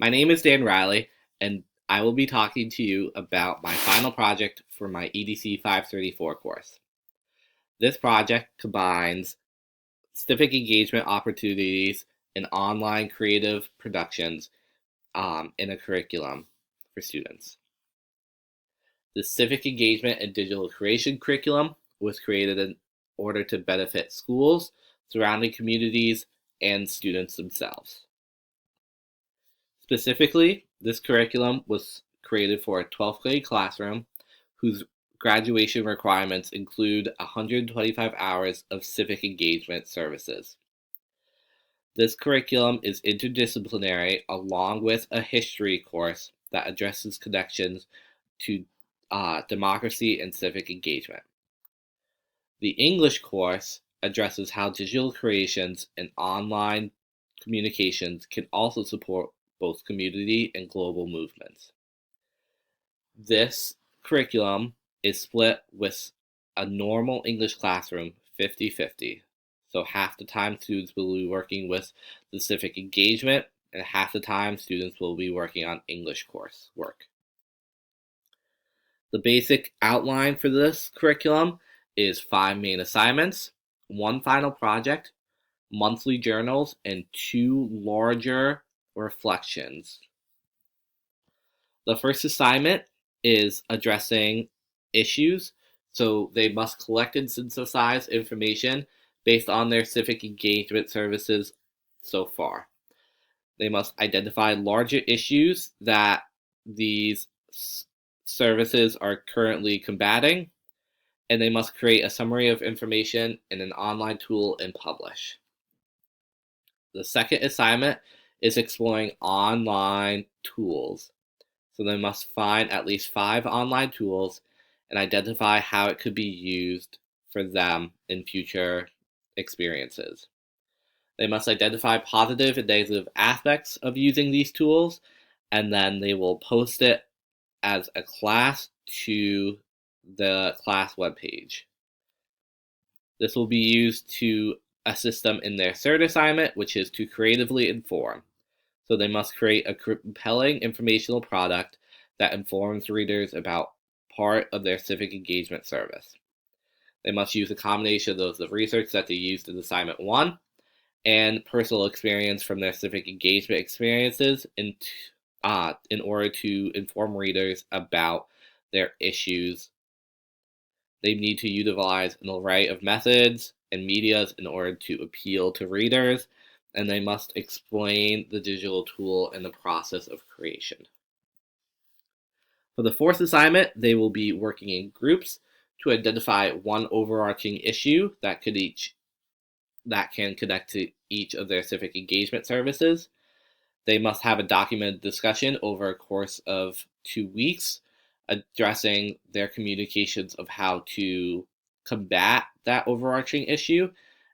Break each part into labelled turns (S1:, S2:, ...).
S1: My name is Dan Riley, and I will be talking to you about my final project for my EDC 534 course. This project combines civic engagement opportunities and online creative productions in a curriculum for students. The civic engagement and digital creation curriculum was created in order to benefit schools, surrounding communities, and students themselves. Specifically, this curriculum was created for a 12th grade classroom whose graduation requirements include 125 hours of civic engagement services. This curriculum is interdisciplinary along with a history course that addresses connections to democracy and civic engagement. The English course addresses how digital creations and online communications can also support both community and global movements. This curriculum is split with a normal English classroom 50-50. So half the time students will be working with the civic engagement and half the time students will be working on English coursework. The basic outline for this curriculum is 5 main assignments, 1 final project, monthly journals, and 2 larger reflections. The first assignment is addressing issues, so they must collect and synthesize information based on their civic engagement services so far. They must identify larger issues that these services are currently combating, and they must create a summary of information in an online tool and publish. The second assignment is exploring online tools. So they must find at least 5 online tools and identify how it could be used for them in future experiences. They must identify positive and negative aspects of using these tools, and then they will post it as a class to the class webpage. This will be used to assist them in their third assignment, which is to creatively inform. So they must create a compelling informational product that informs readers about part of their civic engagement service. They must use a combination of the research that they used in assignment 1 and personal experience from their civic engagement experiences in order to inform readers about their issues. They need to utilize an array of methods and medias in order to appeal to readers, and they must explain the digital tool and the process of creation. For the fourth assignment, they will be working in groups to identify one overarching issue that can connect to each of their civic engagement services. They must have a documented discussion over a course of 2 weeks addressing their communications of how to combat that overarching issue,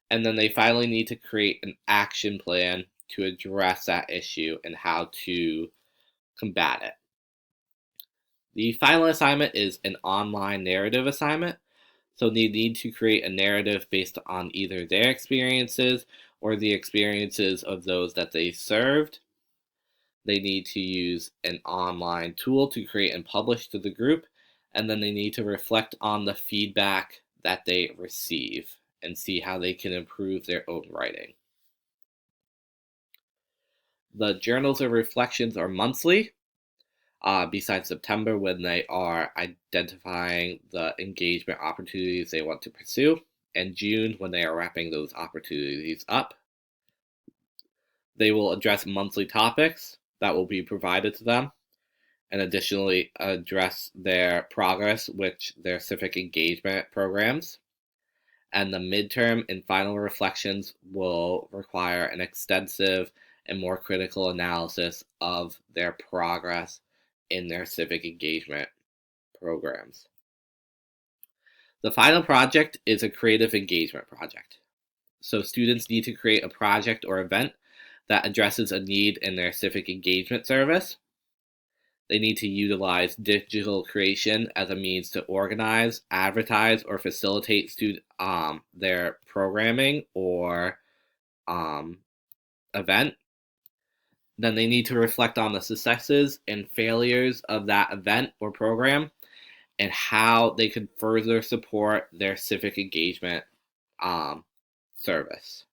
S1: and then they finally need to create an action plan to address that issue and how to combat it. The final assignment is an online narrative assignment, so they need to create a narrative based on either their experiences or the experiences of those that they served. They need to use an online tool to create and publish to the group, and then they need to reflect on the feedback that they receive and see how they can improve their own writing. The journals or reflections are monthly, besides September when they are identifying the engagement opportunities they want to pursue, and June when they are wrapping those opportunities up. They will address monthly topics that will be provided to them, and additionally address their progress with their civic engagement programs. And the midterm and final reflections will require an extensive and more critical analysis of their progress in their civic engagement programs. The final project is a creative engagement project. So students need to create a project or event that addresses a need in their civic engagement service. They need to utilize digital creation as a means to organize, advertise, or facilitate their programming or event. Then they need to reflect on the successes and failures of that event or program and how they could further support their civic engagement service.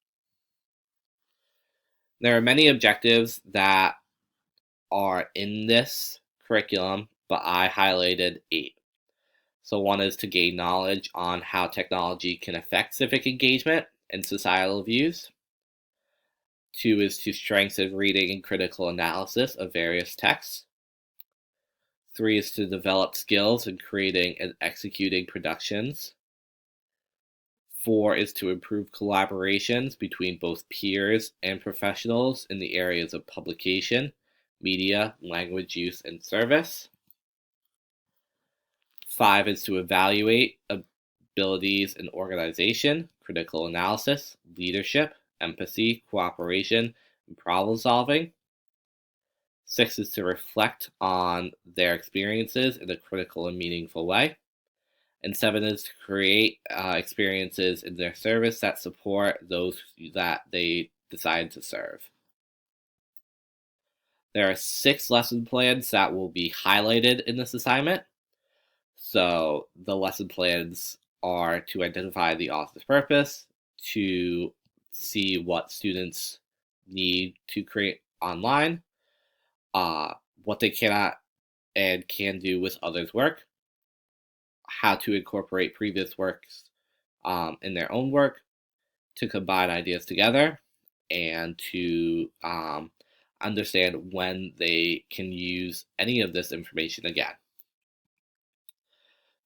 S1: There are many objectives that are in this curriculum, but I highlighted 8. So one is to gain knowledge on how technology can affect civic engagement and societal views. 2 is to strengthen reading and critical analysis of various texts. 3 is to develop skills in creating and executing productions. 4 is to improve collaborations between both peers and professionals in the areas of publication, media, language use, and service. 5 is to evaluate abilities in organization, critical analysis, leadership, empathy, cooperation, and problem solving. 6 is to reflect on their experiences in a critical and meaningful way. And 7 is to create experiences in their service that support those that they decide to serve. There are 6 lesson plans that will be highlighted in this assignment. So the lesson plans are to identify the author's purpose, to see what students need to create online, what they cannot and can do with others' work, how to incorporate previous works in their own work, to combine ideas together, and to understand when they can use any of this information again.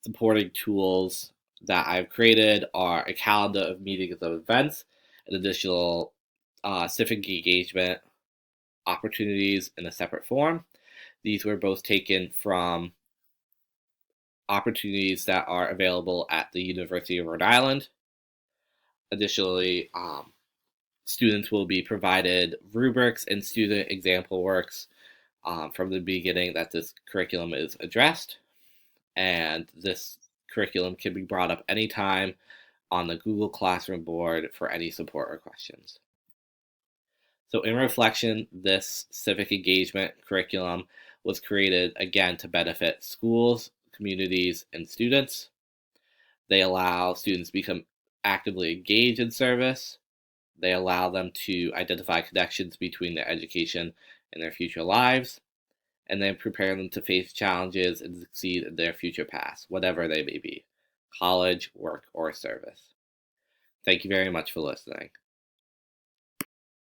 S1: Supporting tools that I've created are a calendar of meetings and events, and additional civic engagement opportunities in a separate form. These were both taken from opportunities that are available at the University of Rhode Island. Additionally, students will be provided rubrics and student example works from the beginning that this curriculum is addressed. And this curriculum can be brought up anytime on the Google Classroom board for any support or questions. So in reflection, this civic engagement curriculum was created again to benefit schools, communities, and students. They allow students to become actively engaged in service. They allow them to identify connections between their education and their future lives, and then prepare them to face challenges and succeed in their future paths, whatever they may be, college, work, or service. Thank you very much for listening.